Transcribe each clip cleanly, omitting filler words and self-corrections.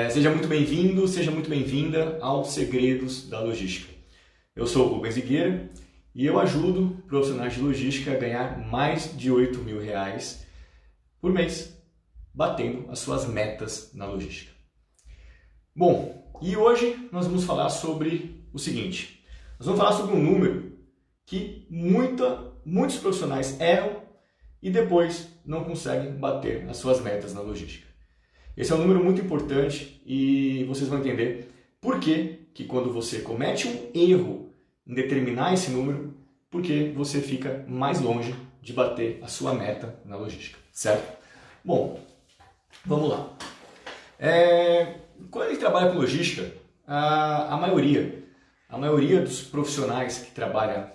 Seja muito bem-vindo, seja muito bem-vinda aos Segredos da Logística. Eu sou o Rubens Higueira e eu ajudo profissionais de logística a ganhar mais de R$ 8.000 por mês, batendo as suas metas na logística. Bom, e hoje nós vamos falar sobre o seguinte. Nós vamos falar sobre um número que muitos profissionais erram e depois não conseguem bater as suas metas na logística. Esse é um número muito importante e vocês vão entender por que quando você comete um erro em determinar esse número, porque você fica mais longe de bater a sua meta na logística, certo? Bom, vamos lá. Quando a gente trabalha com logística, a maioria dos profissionais que trabalham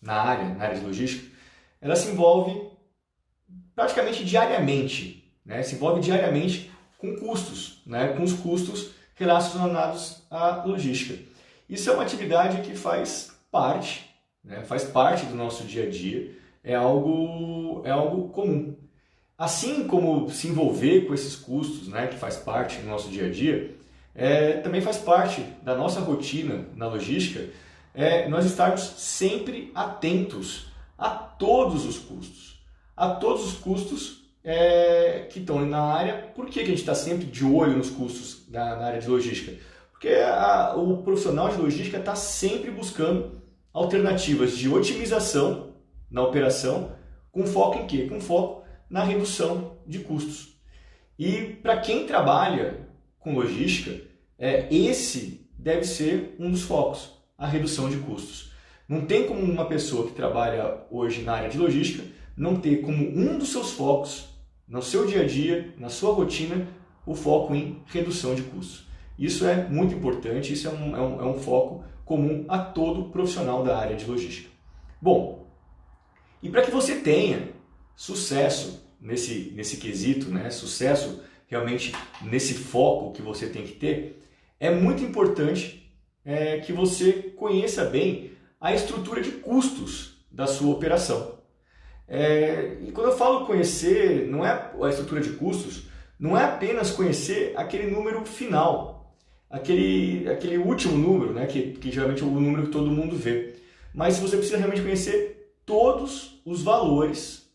na área de logística, ela se envolve praticamente diariamente, né? Se envolve diariamente com custos, né? Com os custos relacionados à logística. Isso é uma atividade que faz parte, né? Faz parte do nosso dia a dia, é algo comum. Assim como se envolver com esses custos, né, que faz parte do nosso dia a dia, também faz parte da nossa rotina na logística, nós estarmos sempre atentos a todos os custos. A todos os custos que estão na área. Por que a gente está sempre de olho nos custos na área de logística? Porque o profissional de logística está sempre buscando alternativas de otimização na operação, com foco em quê? Com foco na redução de custos. E para quem trabalha com logística, esse deve ser um dos focos, a redução de custos. Não tem como uma pessoa que trabalha hoje na área de logística não ter como um dos seus focos, no seu dia a dia, na sua rotina, o foco em redução de custos. Isso é muito importante, isso é um foco comum a todo profissional da área de logística. Bom, e para que você tenha sucesso nesse quesito, né? Sucesso realmente nesse foco que você tem que ter, é muito importante que você conheça bem a estrutura de custos da sua operação. E quando eu falo conhecer, não é a estrutura de custos, não é apenas conhecer aquele número final, aquele último número, né, que geralmente é o número que todo mundo vê. Mas você precisa realmente conhecer todos os valores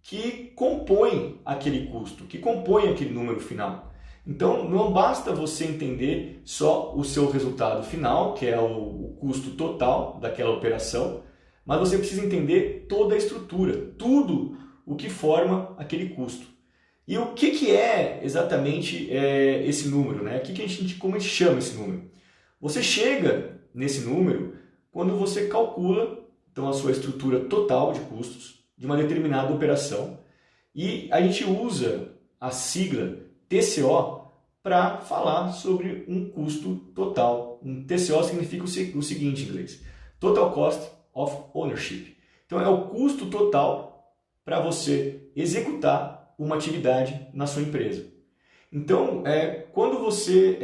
que compõem aquele custo, que compõem aquele número final. Então, não basta você entender só o seu resultado final, que é o custo total daquela operação, mas você precisa entender toda a estrutura, tudo o que forma aquele custo. E o que é exatamente esse número, né? Como a gente chama esse número? Você chega nesse número quando você calcula então, a sua estrutura total de custos de uma determinada operação, e a gente usa a sigla TCO para falar sobre um custo total. Um TCO significa o seguinte em inglês: Total Cost of Ownership. Então é o custo total para você executar uma atividade na sua empresa. Então, quando você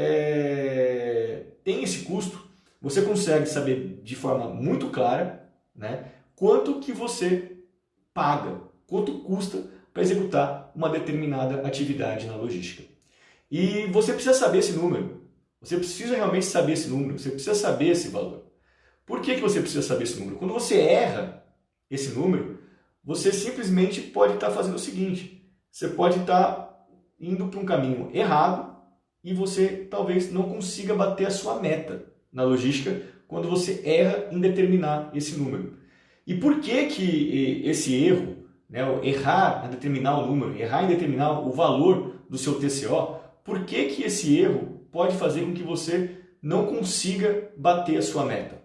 tem esse custo, você consegue saber de forma muito clara, né, quanto que você paga, quanto custa para executar uma determinada atividade na logística. E você precisa saber esse número, você precisa realmente saber esse número, você precisa saber esse valor. Por que você precisa saber esse número? Quando você erra esse número, você simplesmente pode estar fazendo o seguinte: você pode estar indo para um caminho errado e você talvez não consiga bater a sua meta na logística quando você erra em determinar esse número. E por que esse erro, né, errar em determinar o número, errar em determinar o valor do seu TCO, por que esse erro pode fazer com que você não consiga bater a sua meta?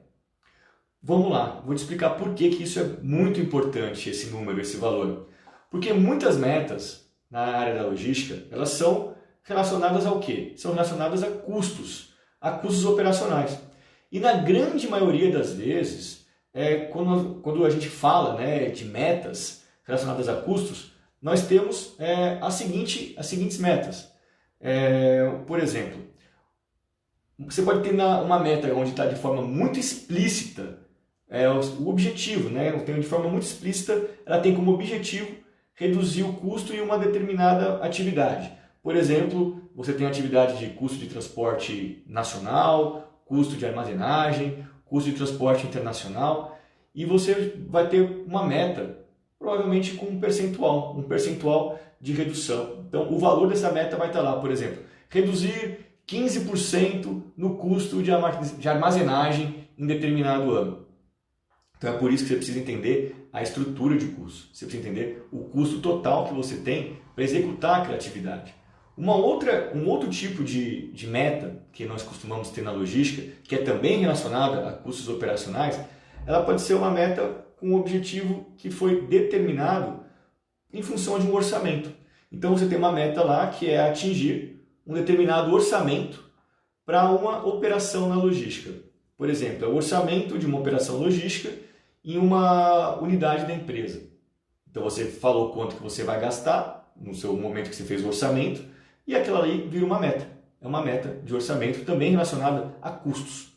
Vamos lá, vou te explicar por que isso é muito importante, esse número, esse valor. Porque muitas metas na área da logística, elas são relacionadas ao quê? São relacionadas a custos operacionais. E na grande maioria das vezes, quando a gente fala, né, de metas relacionadas a custos, nós temos as seguintes metas. Por exemplo, você pode ter uma meta onde está de forma muito explícita o objetivo, né? De forma muito explícita, ela tem como objetivo reduzir o custo em uma determinada atividade. Por exemplo, você tem atividade de custo de transporte nacional, custo de armazenagem, custo de transporte internacional, e você vai ter uma meta, provavelmente com um percentual de redução. Então, o valor dessa meta vai estar lá, por exemplo, reduzir 15% no custo de armazenagem em determinado ano. Então, é por isso que você precisa entender a estrutura de custo. Você precisa entender o custo total que você tem para executar aquela atividade. Um outro tipo de meta que nós costumamos ter na logística, que é também relacionada a custos operacionais, ela pode ser uma meta com um objetivo que foi determinado em função de um orçamento. Então você tem uma meta lá que é atingir um determinado orçamento para uma operação na logística. Por exemplo, é o orçamento de uma operação logística em uma unidade da empresa. Então você falou quanto que você vai gastar no seu momento que você fez o orçamento e aquilo ali vira uma meta. É uma meta de orçamento também relacionada a custos.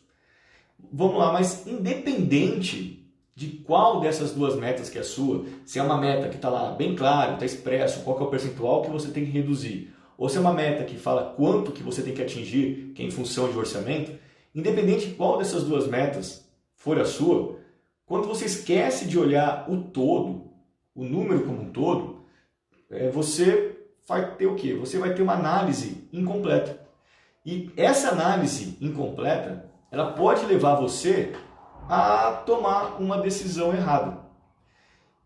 Vamos lá, mas independente de qual dessas duas metas que é a sua, se é uma meta que está lá bem claro, está expresso, qual que é o percentual que você tem que reduzir, ou se é uma meta que fala quanto que você tem que atingir, que é em função de orçamento, independente de qual dessas duas metas for a sua, quando você esquece de olhar o todo, o número como um todo, você vai ter o quê? Você vai ter uma análise incompleta. E essa análise incompleta, ela pode levar você a tomar uma decisão errada.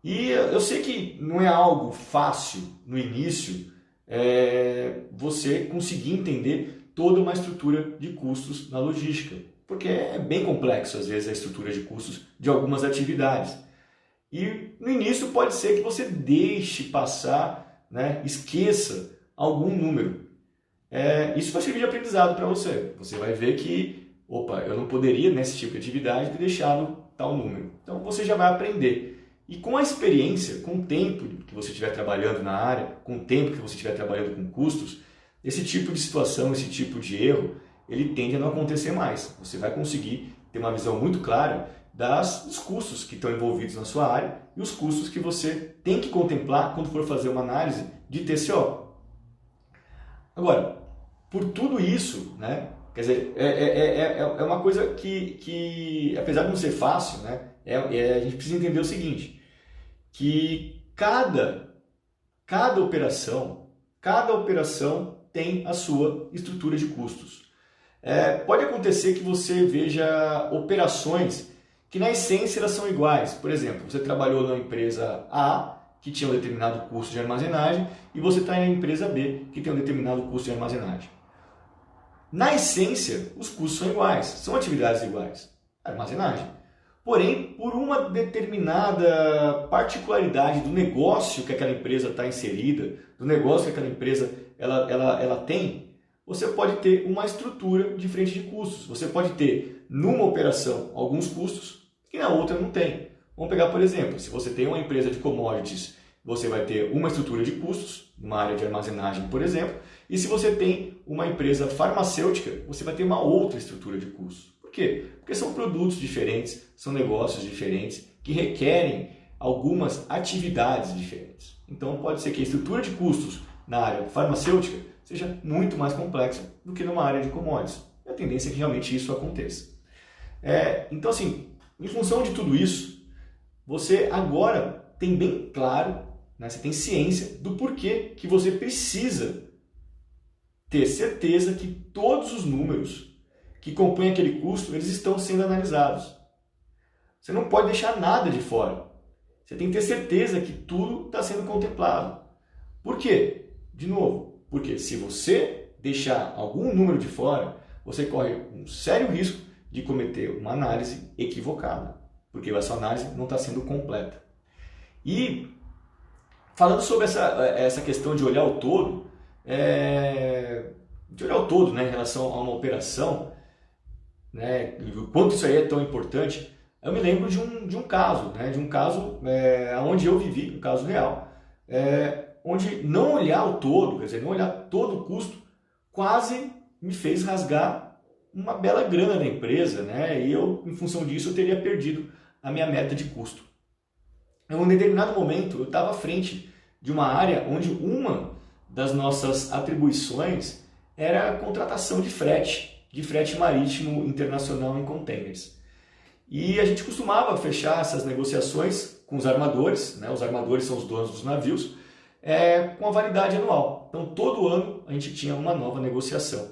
E eu sei que não é algo fácil no início você conseguir entender toda uma estrutura de custos na logística, porque é bem complexo às vezes a estrutura de custos de algumas atividades. E no início pode ser que você deixe passar, esqueça algum número. Isso vai servir de aprendizado para você. Você vai ver que, eu não poderia nesse tipo de atividade ter deixado tal número. Então você já vai aprender. E com a experiência, com o tempo que você estiver trabalhando na área, com o tempo que você estiver trabalhando com custos, esse tipo de situação, esse tipo de erro, ele tende a não acontecer mais. Você vai conseguir ter uma visão muito clara dos custos que estão envolvidos na sua área e os custos que você tem que contemplar quando for fazer uma análise de TCO. Agora, por tudo isso, quer dizer, é uma coisa que, apesar de não ser fácil, a gente precisa entender o seguinte, que cada operação tem a sua estrutura de custos. Pode acontecer que você veja operações que na essência elas são iguais. Por exemplo, você trabalhou na empresa A, que tinha um determinado custo de armazenagem, e você está na empresa B, que tem um determinado custo de armazenagem. Na essência, os custos são iguais, são atividades iguais, armazenagem. Porém, por uma determinada particularidade do negócio que aquela empresa está inserida, do negócio que aquela empresa ela tem, você pode ter uma estrutura diferente de custos. Você pode ter, numa operação, alguns custos que na outra não tem. Vamos pegar, por exemplo, se você tem uma empresa de commodities, você vai ter uma estrutura de custos, numa área de armazenagem, por exemplo, e se você tem uma empresa farmacêutica, você vai ter uma outra estrutura de custos. Por quê? Porque são produtos diferentes, são negócios diferentes, que requerem algumas atividades diferentes. Então pode ser que a estrutura de custos na área farmacêutica seja muito mais complexa do que numa área de commodities. E a tendência é que realmente isso aconteça. Então, assim, em função de tudo isso, você agora tem bem claro, você tem ciência do porquê que você precisa ter certeza que todos os números que compõem aquele custo, eles estão sendo analisados. Você não pode deixar nada de fora. Você tem que ter certeza que tudo está sendo contemplado. Por quê? De novo, porque se você deixar algum número de fora, você corre um sério risco de cometer uma análise equivocada, porque a sua análise não está sendo completa. E falando sobre essa questão de olhar o todo, em relação a uma operação, o quanto isso aí é tão importante, eu me lembro de um caso, onde eu vivi, um caso real, onde não olhar o todo, quer dizer, não olhar todo o custo, quase me fez rasgar uma bela grana da empresa, e eu, em função disso, eu teria perdido a minha meta de custo. Em um determinado momento, eu estava à frente de uma área onde uma das nossas atribuições era a contratação de frete marítimo internacional em containers. E a gente costumava fechar essas negociações com os armadores, né? Os armadores são os donos dos navios, com a validade anual. Então, todo ano a gente tinha uma nova negociação.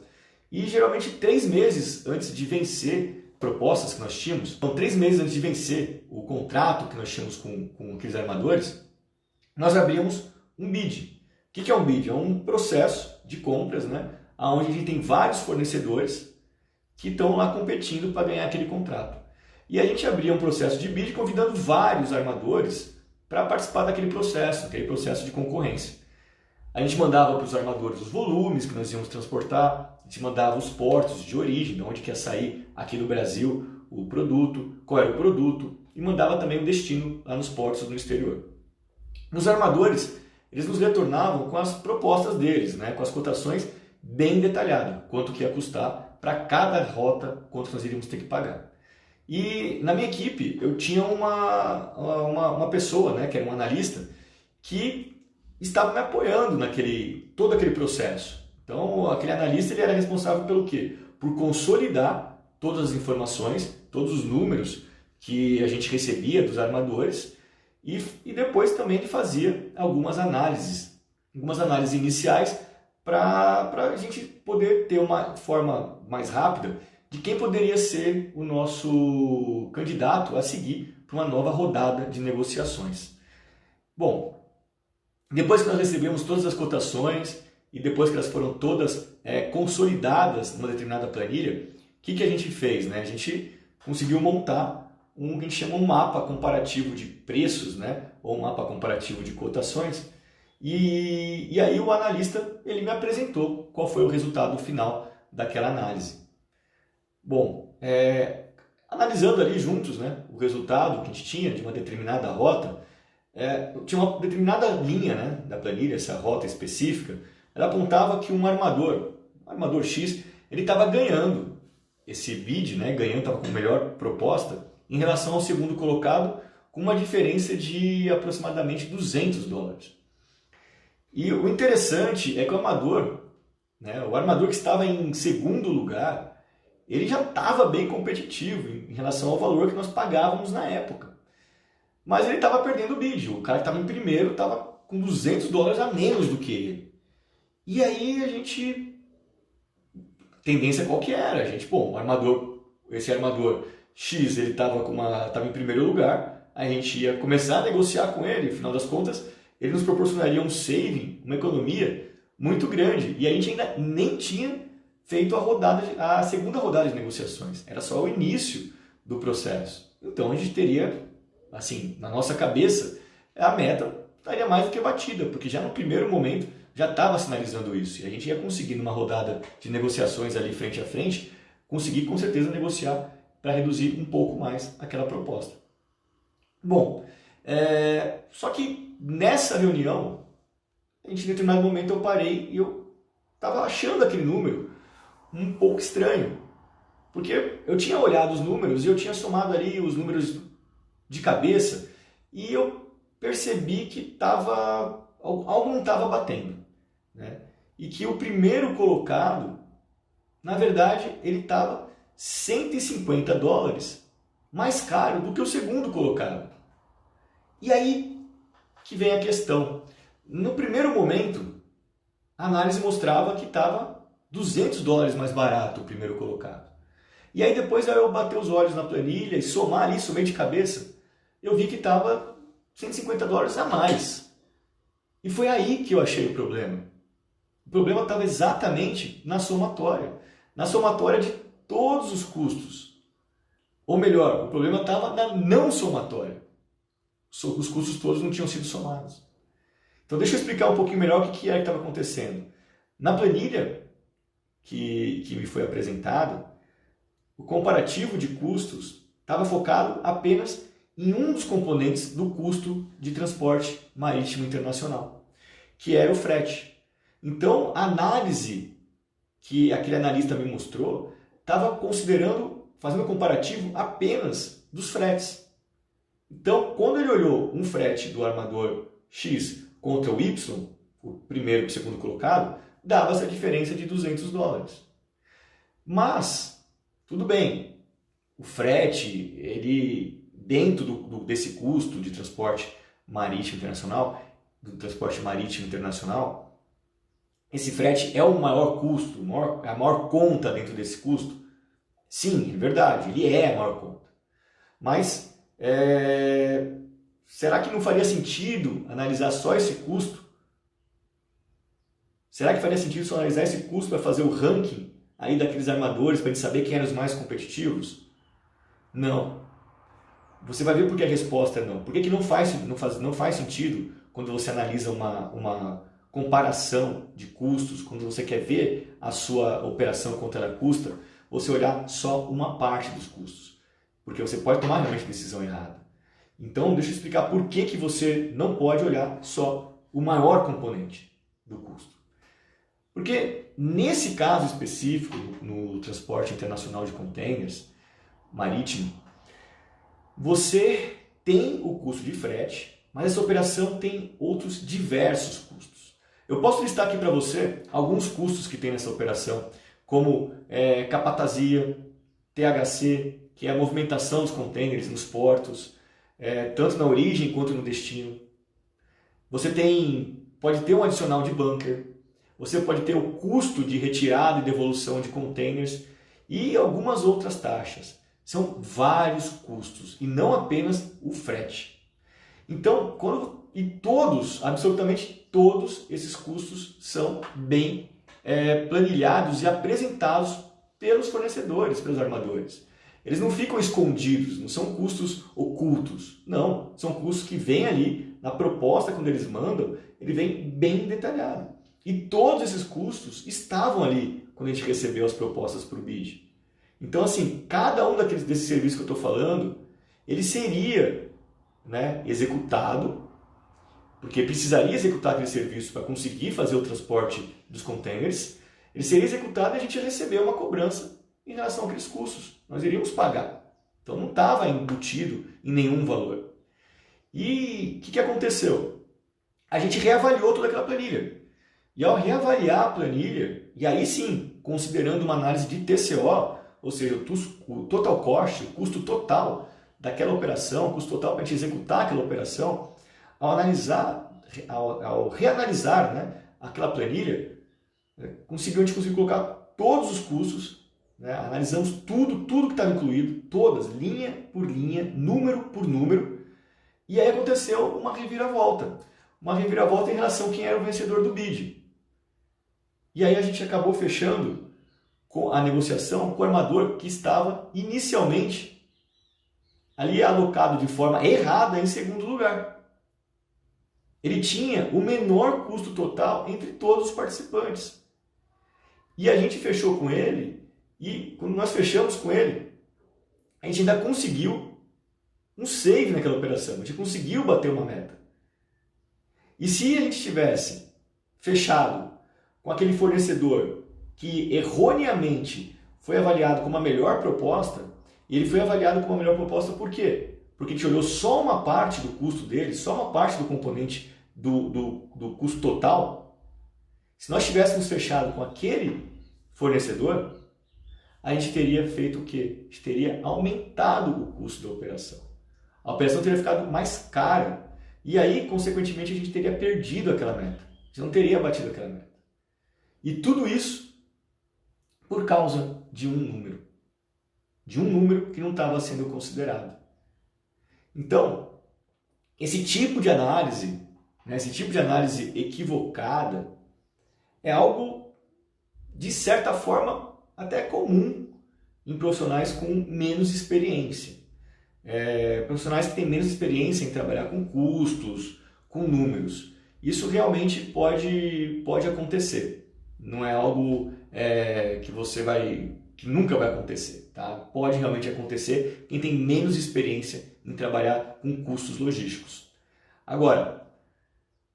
E geralmente 3 meses antes de vencer propostas que nós tínhamos, então 3 meses antes de vencer o contrato que nós tínhamos com aqueles armadores, nós abrimos um bid. O que é um bid? É um processo de compras, né? Onde a gente tem vários fornecedores que estão lá competindo para ganhar aquele contrato. E a gente abria um processo de bid convidando vários armadores para participar daquele processo, aquele processo de concorrência. A gente mandava para os armadores os volumes que nós íamos transportar, a gente mandava os portos de origem, de onde quer sair aqui no Brasil o produto, qual era o produto, e mandava também o destino lá nos portos no exterior. Os armadores, eles nos retornavam com as propostas deles, né, com as cotações bem detalhadas, quanto que ia custar para cada rota, quanto nós iríamos ter que pagar. E na minha equipe eu tinha uma pessoa, né, que era um analista, que estava me apoiando todo aquele processo. Então aquele analista ele era responsável pelo quê? Por consolidar todas as informações, todos os números que a gente recebia dos armadores e depois também ele fazia algumas análises iniciais para a gente poder ter uma forma mais rápida de quem poderia ser o nosso candidato a seguir para uma nova rodada de negociações. Bom, depois que nós recebemos todas as cotações e depois que elas foram todas consolidadas numa determinada planilha, o que a gente fez? Né? A gente conseguiu montar que a gente chama um mapa comparativo de preços, né? Ou um mapa comparativo de cotações. E aí o analista ele me apresentou qual foi o resultado final daquela análise. Bom, analisando ali juntos, né, o resultado que a gente tinha de uma determinada rota, tinha uma determinada linha, né, da planilha, essa rota específica, ela apontava que um armador X, ele estava ganhando esse bid, né, estava com melhor proposta em relação ao segundo colocado, com uma diferença de aproximadamente $200. E o interessante é que o armador que estava em segundo lugar, ele já estava bem competitivo em relação ao valor que nós pagávamos na época. Mas ele estava perdendo o bid. O cara que estava em primeiro estava com $200 a menos do que ele. E aí a gente... Tendência qual que era? Esse armador X, ele estava em primeiro lugar, a gente ia começar a negociar com ele, afinal das contas, ele nos proporcionaria um saving, uma economia muito grande. E a gente ainda nem tinha feito a segunda rodada de negociações. Era só o início do processo. Então a gente teria, assim, na nossa cabeça, a meta estaria mais do que batida, porque já no primeiro momento já estava sinalizando isso. E a gente ia conseguir, numa rodada de negociações ali frente a frente, conseguir com certeza negociar para reduzir um pouco mais aquela proposta. Bom, só que nessa reunião, em determinado momento eu parei e eu estava achando aquele número um pouco estranho. Porque eu tinha olhado os números e eu tinha somado ali os números de cabeça e eu percebi que algo não estava batendo. Né? E que o primeiro colocado, na verdade, ele estava $150 mais caro do que o segundo colocado. E aí que vem a questão. No primeiro momento, a análise mostrava que estava $200 mais barato o primeiro colocado. E aí depois eu bater os olhos na planilha e somar isso meio de cabeça, eu vi que estava $150 a mais. E foi aí que eu achei o problema. O problema estava exatamente na somatória de todos os custos. Ou melhor, o problema estava na não somatória. Os custos todos não tinham sido somados. Então deixa eu explicar um pouquinho melhor o que era que estava acontecendo. Na planilha que me foi apresentada, o comparativo de custos estava focado apenas em um dos componentes do custo de transporte marítimo internacional, que era o frete. Então, a análise que aquele analista me mostrou estava fazendo um comparativo apenas dos fretes. Então, quando ele olhou um frete do armador X contra o Y, o primeiro e o segundo colocado, dava essa diferença de $200. Mas, tudo bem, o frete, ele, dentro desse custo de transporte marítimo internacional, esse frete é o maior custo, a maior conta dentro desse custo? Sim, é verdade, ele é a maior conta. Mas, será que não faria sentido analisar só esse custo? Será que faria sentido só analisar esse custo para fazer o ranking aí daqueles armadores, para a gente saber quem eram os mais competitivos? Não. Você vai ver por que a resposta é não. Por que não faz sentido quando você analisa uma comparação de custos, quando você quer ver a sua operação quanto ela custa, você olhar só uma parte dos custos? Porque você pode tomar realmente decisão errada. Então, deixa eu explicar por que você não pode olhar só o maior componente do custo. Porque nesse caso específico, no transporte internacional de containers marítimo, você tem o custo de frete, mas essa operação tem outros diversos custos. Eu posso listar aqui para você alguns custos que tem nessa operação, como capatazia, THC, que é a movimentação dos containers nos portos, tanto na origem quanto no destino. Você pode ter um adicional de bunker, você pode ter o custo de retirada e devolução de containers e algumas outras taxas. São vários custos e não apenas o frete. Então, absolutamente todos esses custos são bem planilhados e apresentados pelos fornecedores, pelos armadores. Eles não ficam escondidos, não são custos ocultos. Não, são custos que vêm ali na proposta, quando eles mandam, ele vem bem detalhado. E todos esses custos estavam ali quando a gente recebeu as propostas para o bid. Então, assim, cada um desses serviços que eu estou falando, ele seria executado, porque precisaria executar aquele serviço para conseguir fazer o transporte dos containers. Ele seria executado e a gente ia receber uma cobrança em relação àqueles custos. Nós iríamos pagar. Então, não estava embutido em nenhum valor. E o que aconteceu? A gente reavaliou toda aquela planilha. E ao reavaliar a planilha, e aí sim, considerando uma análise de TCO, ou seja, o total cost, o custo total daquela operação, o custo total para a gente executar aquela operação, ao reanalisar aquela planilha, a gente conseguiu colocar todos os custos, analisamos tudo que estava incluído, todas, linha por linha, número por número, e aí aconteceu uma reviravolta em relação a quem era o vencedor do bid. E aí a gente acabou fechando com a negociação com o armador que estava inicialmente ali alocado de forma errada em segundo lugar. Ele tinha o menor custo total entre todos os participantes. E a gente fechou com ele, e quando nós fechamos com ele, a gente ainda conseguiu um save naquela operação, a gente conseguiu bater uma meta. E se a gente tivesse fechado com aquele fornecedor que erroneamente foi avaliado como a melhor proposta, e ele foi avaliado como a melhor proposta por quê? Porque a gente olhou só uma parte do custo dele, só uma parte do componente do custo total. Se nós tivéssemos fechado com aquele fornecedor, a gente teria feito o quê? A gente teria aumentado o custo da operação. A operação teria ficado mais cara. E aí, consequentemente, a gente teria perdido aquela meta. A gente não teria batido aquela meta. E tudo isso por causa de um número. De um número que não estava sendo considerado. Então, esse tipo de análise, esse tipo de análise equivocada, é algo, de certa forma, até comum em profissionais com menos experiência. Profissionais que têm menos experiência em trabalhar com custos, com números. Isso realmente pode acontecer. Não é algo que nunca vai acontecer. Tá? Pode realmente acontecer quem tem menos experiência em trabalhar com custos logísticos. Agora,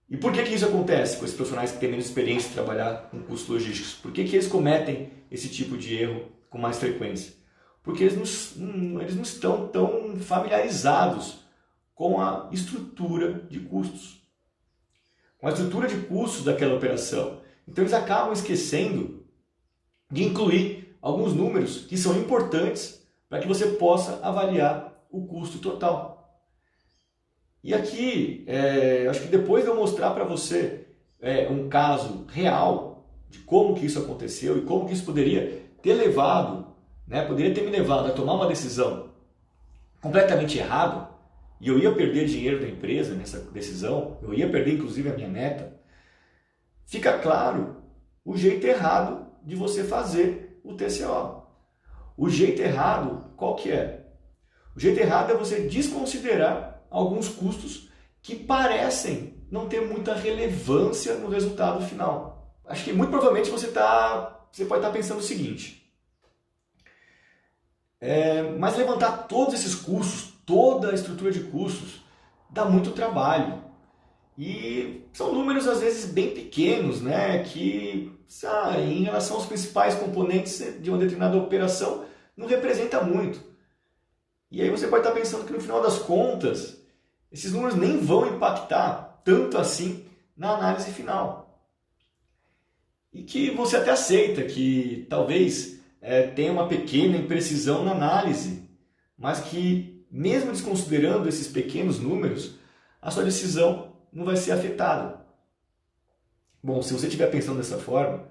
e por que isso acontece com esses profissionais que têm menos experiência em trabalhar com custos logísticos? Por que eles cometem esse tipo de erro com mais frequência? Porque eles não estão tão familiarizados com a estrutura de custos. Com a estrutura de custos daquela operação. Então eles acabam esquecendo de incluir alguns números que são importantes para que você possa avaliar o custo total. E aqui, acho que depois de eu mostrar para você um caso real de como que isso aconteceu e como que isso poderia ter levado, poderia ter me levado a tomar uma decisão completamente errada, e eu ia perder dinheiro da empresa nessa decisão, eu ia perder inclusive a minha meta, fica claro o jeito errado de você fazer o TCO. O jeito errado, qual que é? O jeito errado é você desconsiderar alguns custos que parecem não ter muita relevância no resultado final. Acho que muito provavelmente você pode estar pensando o seguinte, mas levantar todos esses custos, toda a estrutura de custos, dá muito trabalho. E são números às vezes bem pequenos, que em relação aos principais componentes de uma determinada operação não representa muito. E aí você pode estar pensando que no final das contas, esses números nem vão impactar tanto assim na análise final. E que você até aceita que talvez tenha uma pequena imprecisão na análise, mas que mesmo desconsiderando esses pequenos números, a sua decisão não vai ser afetada. Bom, se você estiver pensando dessa forma,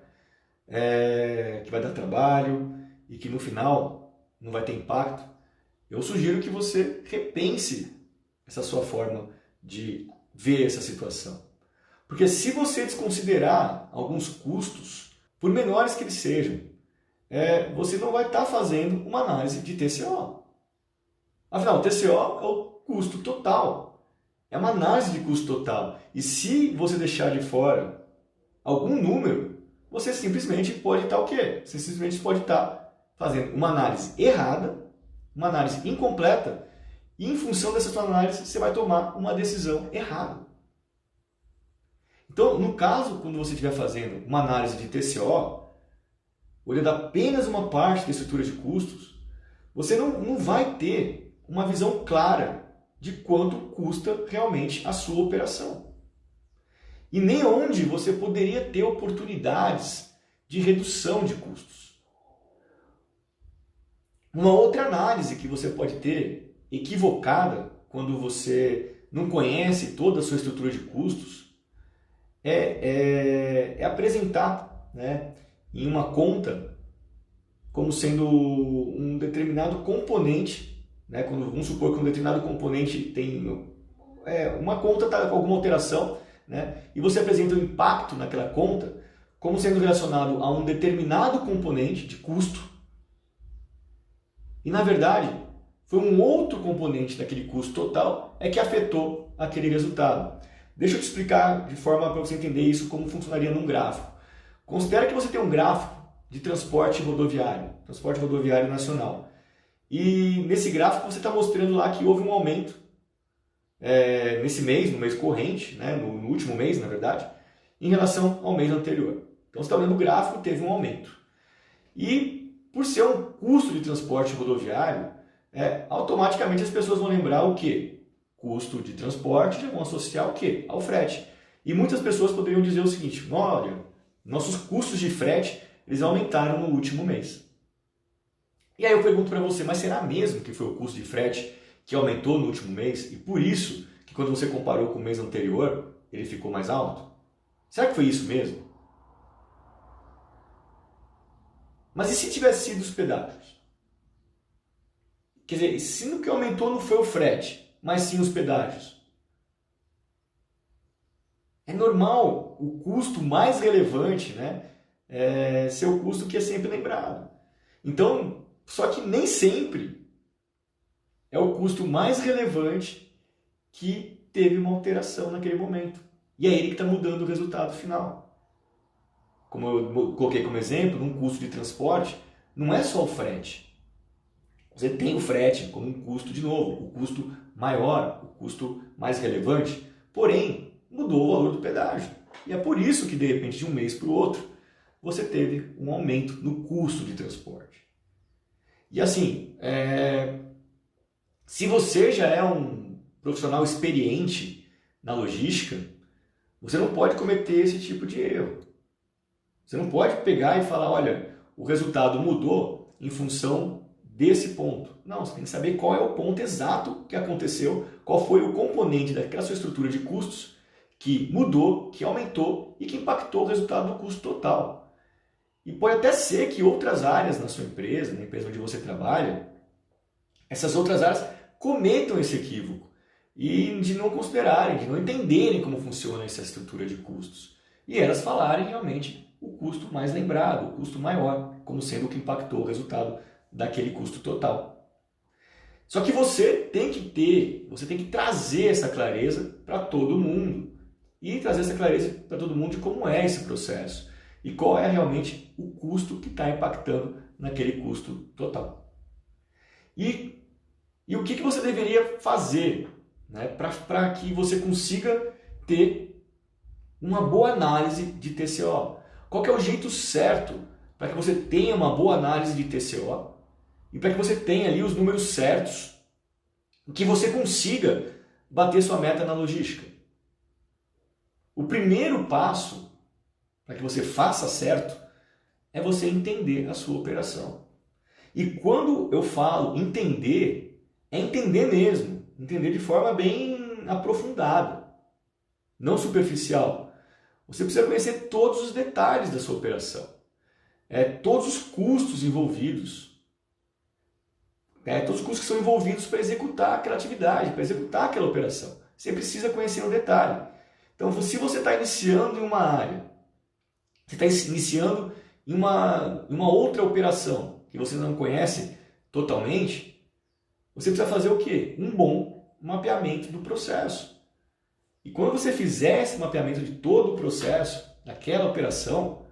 que vai dar trabalho e que no final não vai ter impacto, eu sugiro que você repense essa sua forma de ver essa situação. Porque se você desconsiderar alguns custos, por menores que eles sejam, você não vai estar fazendo uma análise de TCO. Afinal, o TCO é o custo total. É uma análise de custo total. E se você deixar de fora algum número, você simplesmente pode estar o quê? Você simplesmente pode estar fazendo uma análise errada, uma análise incompleta, e em função dessa sua análise, você vai tomar uma decisão errada. Então, no caso, quando você estiver fazendo uma análise de TCO, olhando apenas uma parte da estrutura de custos, você não vai ter uma visão clara de quanto custa realmente a sua operação. E nem onde você poderia ter oportunidades de redução de custos. Uma outra análise que você pode ter, equivocada, quando você não conhece toda a sua estrutura de custos, é apresentar em uma conta como sendo um determinado componente, quando vamos supor que um determinado componente tem uma conta está com alguma alteração, e você apresenta o impacto naquela conta como sendo relacionado a um determinado componente de custo, e na verdade foi um outro componente daquele custo total que afetou aquele resultado. Deixa eu te explicar de forma para você entender isso como funcionaria num gráfico. Considere que você tem um gráfico de transporte rodoviário nacional. E nesse gráfico você está mostrando lá que houve um aumento nesse mês, no mês corrente, no último mês, na verdade, em relação ao mês anterior. Então você está olhando o gráfico, teve um aumento. E por ser um custo de transporte rodoviário, automaticamente as pessoas vão lembrar o quê? Custo de transporte, já vão associar o quê? Ao frete. E muitas pessoas poderiam dizer o seguinte, olha, nossos custos de frete eles aumentaram no último mês. E aí eu pergunto para você, mas será mesmo que foi o custo de frete que aumentou no último mês e por isso que quando você comparou com o mês anterior, ele ficou mais alto? Será que foi isso mesmo? Mas e se tivesse sido os pedágios? Quer dizer, se o que aumentou não foi o frete, mas sim os pedágios? É normal o custo mais relevante, ser o custo que é sempre lembrado. Então, só que nem sempre é o custo mais relevante que teve uma alteração naquele momento. E é ele que está mudando o resultado final. Como eu coloquei como exemplo, num custo de transporte, não é só o frete. Você tem o frete como um custo, de novo, o custo maior, o custo mais relevante, porém, mudou o valor do pedágio. E é por isso que, de repente, de um mês para o outro, você teve um aumento no custo de transporte. E assim, se você já é um profissional experiente na logística, você não pode cometer esse tipo de erro. Você não pode pegar e falar, olha, o resultado mudou em função desse ponto. Não, você tem que saber qual é o ponto exato que aconteceu, qual foi o componente daquela sua estrutura de custos que mudou, que aumentou e que impactou o resultado do custo total. E pode até ser que outras áreas na sua empresa, na empresa onde você trabalha, essas outras áreas cometam esse equívoco e de não considerarem, de não entenderem como funciona essa estrutura de custos. E elas falarem realmente o custo mais lembrado, o custo maior, como sendo o que impactou o resultado daquele custo total. Só que você tem que trazer essa clareza para todo mundo. E trazer essa clareza para todo mundo de como é esse processo. E qual é realmente o custo que está impactando naquele custo total. E o que você deveria fazer, né, para que você consiga ter uma boa análise de TCO? Qual que é o jeito certo para que você tenha uma boa análise de TCO e para que você tenha ali os números certos e que você consiga bater sua meta na logística? O primeiro passo para que você faça certo é você entender a sua operação. E quando eu falo entender, é entender mesmo, entender de forma bem aprofundada, não superficial. Você precisa conhecer todos os detalhes da sua operação, todos os custos envolvidos, todos os custos que são envolvidos para executar aquela atividade, para executar aquela operação. Você precisa conhecer no detalhe. Então, se você está iniciando em uma área, você está iniciando em uma outra operação que você não conhece totalmente, você precisa fazer o quê? Um bom mapeamento do processo. E quando você fizer esse mapeamento de todo o processo, daquela operação,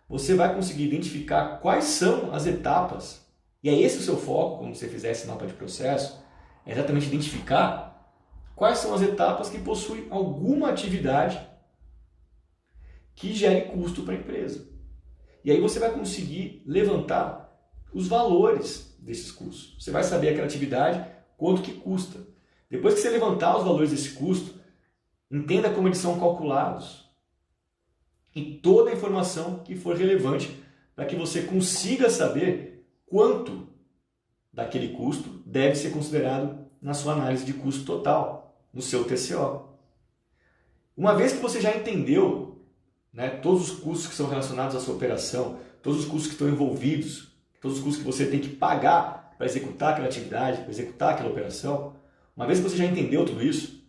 você vai conseguir identificar quais são as etapas. E é esse o seu foco quando você fizer esse mapa de processo, é exatamente identificar quais são as etapas que possuem alguma atividade que gere custo para a empresa. E aí você vai conseguir levantar os valores desses custos. Você vai saber aquela atividade, quanto que custa. Depois que você levantar os valores desse custo, entenda como eles são calculados. E toda a informação que for relevante para que você consiga saber quanto daquele custo deve ser considerado na sua análise de custo total, no seu TCO. Uma vez que você já entendeu, né, todos os custos que são relacionados à sua operação, todos os custos que estão envolvidos, todos os custos que você tem que pagar para executar aquela atividade, para executar aquela operação, uma vez que você já entendeu tudo isso,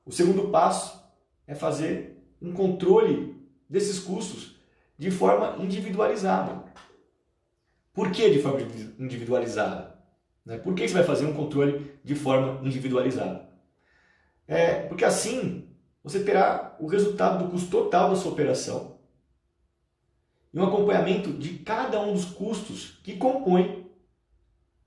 o segundo passo é fazer um controle desses custos de forma individualizada. Por que de forma individualizada? Por que você vai fazer um controle de forma individualizada? Porque assim você terá o resultado do custo total da sua operação e um acompanhamento de cada um dos custos que compõem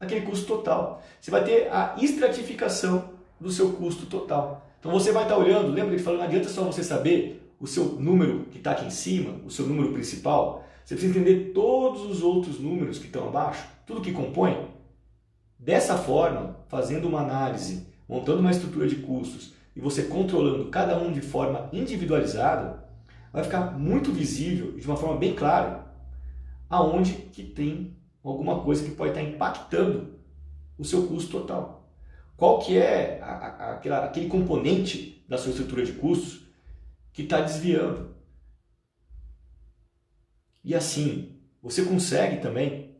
aquele custo total. Você vai ter a estratificação do seu custo total. Então você vai estar olhando, lembra que ele falou, não adianta só você saber o seu número que está aqui em cima, o seu número principal, você precisa entender todos os outros números que estão abaixo, tudo que compõe. Dessa forma, fazendo uma análise, montando uma estrutura de custos e você controlando cada um de forma individualizada, vai ficar muito visível, de uma forma bem clara, aonde que tem alguma coisa que pode estar impactando o seu custo total. Qual que é aquele componente da sua estrutura de custos que está desviando. E assim, você consegue também,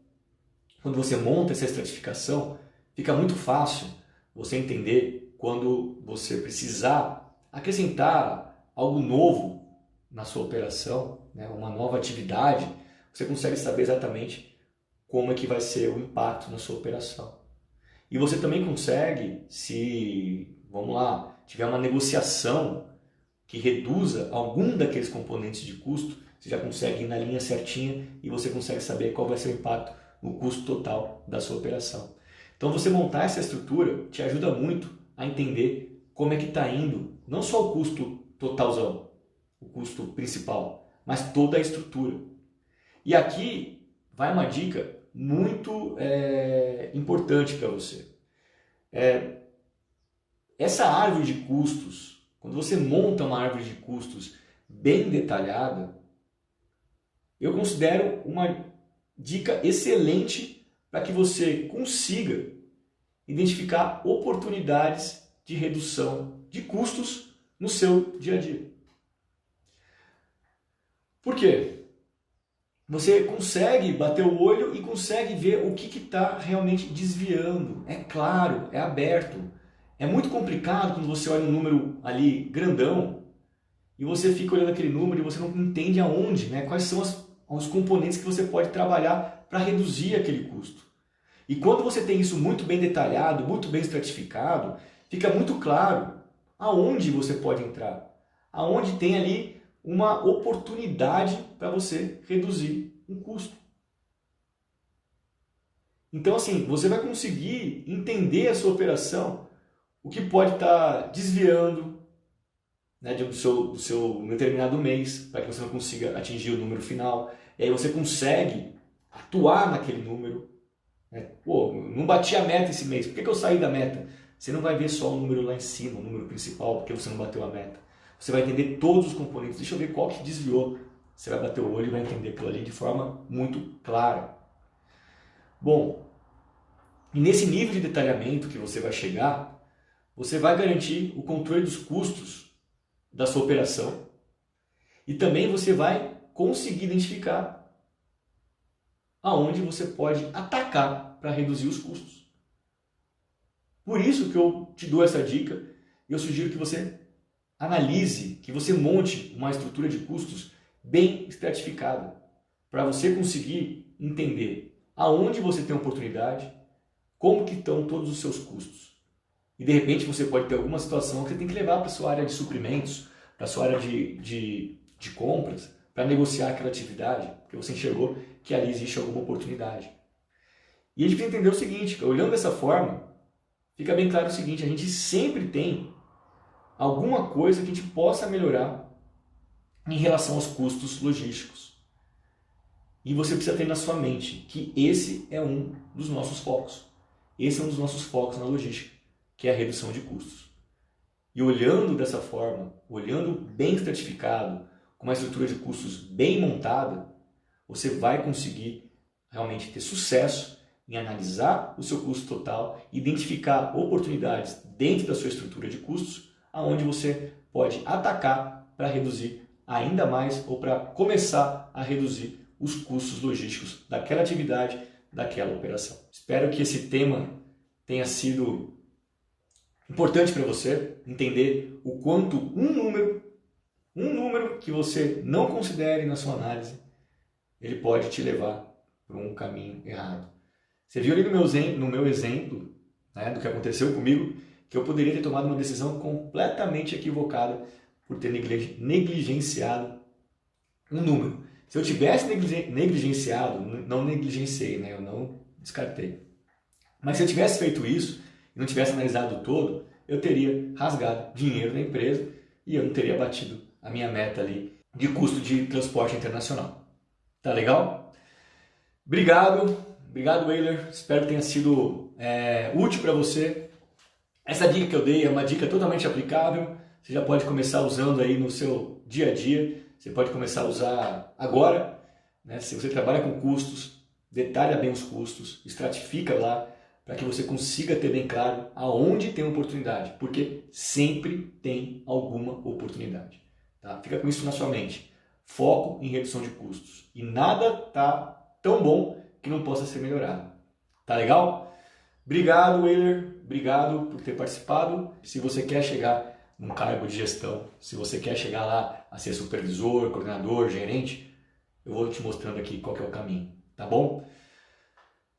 quando você monta essa estratificação, fica muito fácil você entender quando você precisar acrescentar algo novo na sua operação, né, uma nova atividade, você consegue saber exatamente como é que vai ser o impacto na sua operação. E você também consegue, se, vamos lá, tiver uma negociação que reduza algum daqueles componentes de custo, você já consegue ir na linha certinha e você consegue saber qual vai ser o impacto no custo total da sua operação. Então você montar essa estrutura te ajuda muito a entender como é que está indo, não só o custo totalzão, o custo principal, mas toda a estrutura. E aqui vai uma dica muito importante para você. Essa árvore de custos, quando você monta uma árvore de custos bem detalhada, eu considero uma dica excelente para que você consiga identificar oportunidades de redução de custos no seu dia a dia. Por quê? Você consegue bater o olho e consegue ver o que está realmente desviando. É claro, é aberto. É muito complicado quando você olha um número ali grandão e você fica olhando aquele número e você não entende aonde, né? Quais são os componentes que você pode trabalhar para reduzir aquele custo. E quando você tem isso muito bem detalhado, muito bem estratificado, fica muito claro aonde você pode entrar, aonde tem ali uma oportunidade para você reduzir um custo. Então, assim, você vai conseguir entender a sua operação, o que pode estar desviando, né, do seu determinado mês, para que você não consiga atingir o número final. E aí você consegue atuar naquele número. Né? Pô, não bati a meta esse mês, por que eu saí da meta? Você não vai ver só o número lá em cima, o número principal, porque você não bateu a meta. Você vai entender todos os componentes. Deixa eu ver qual que desviou. Você vai bater o olho e vai entender aquilo ali de forma muito clara. Bom, e nesse nível de detalhamento que você vai chegar, você vai garantir o controle dos custos da sua operação e também você vai conseguir identificar aonde você pode atacar para reduzir os custos. Por isso que eu te dou essa dica e eu sugiro que você analise, que você monte uma estrutura de custos bem estratificada para você conseguir entender aonde você tem oportunidade, como que estão todos os seus custos. E de repente você pode ter alguma situação que você tem que levar para a sua área de suprimentos, para a sua área de compras, para negociar aquela atividade, porque você enxergou que ali existe alguma oportunidade. E a gente precisa entender o seguinte, olhando dessa forma, fica bem claro o seguinte, a gente sempre tem alguma coisa que a gente possa melhorar em relação aos custos logísticos. E você precisa ter na sua mente que esse é um dos nossos focos. Esse é um dos nossos focos na logística, que é a redução de custos. E olhando dessa forma, olhando bem estratificado, com uma estrutura de custos bem montada, você vai conseguir realmente ter sucesso em analisar o seu custo total, identificar oportunidades dentro da sua estrutura de custos, aonde você pode atacar para reduzir ainda mais ou para começar a reduzir os custos logísticos daquela atividade, daquela operação. Espero que esse tema tenha sido importante para você entender o quanto um número que você não considere na sua análise, ele pode te levar para um caminho errado. Você viu ali no meu exemplo, né, do que aconteceu comigo, que eu poderia ter tomado uma decisão completamente equivocada por ter negligenciado um número. Se eu tivesse negligenciado, não negligenciei, né, eu não descartei. Mas se eu tivesse feito isso e não tivesse analisado o todo, eu teria rasgado dinheiro da empresa e eu não teria batido a minha meta ali de custo de transporte internacional. Tá legal? Obrigado, Weiler. Espero que tenha sido útil para você. Essa dica que eu dei é uma dica totalmente aplicável. Você já pode começar usando aí no seu dia a dia. Você pode começar a usar agora, né? Se você trabalha com custos, detalha bem os custos, estratifica lá, para que você consiga ter bem claro aonde tem oportunidade, porque sempre tem alguma oportunidade. Tá? Fica com isso na sua mente. Foco em redução de custos. E nada está tão bom que não possa ser melhorado. Tá legal? Obrigado, Weiler. Obrigado por ter participado. Se você quer chegar num cargo de gestão, se você quer chegar lá a ser supervisor, coordenador, gerente, eu vou te mostrando aqui qual que é o caminho. Tá bom?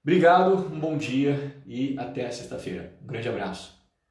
Obrigado, um bom dia e até sexta-feira. Um grande abraço.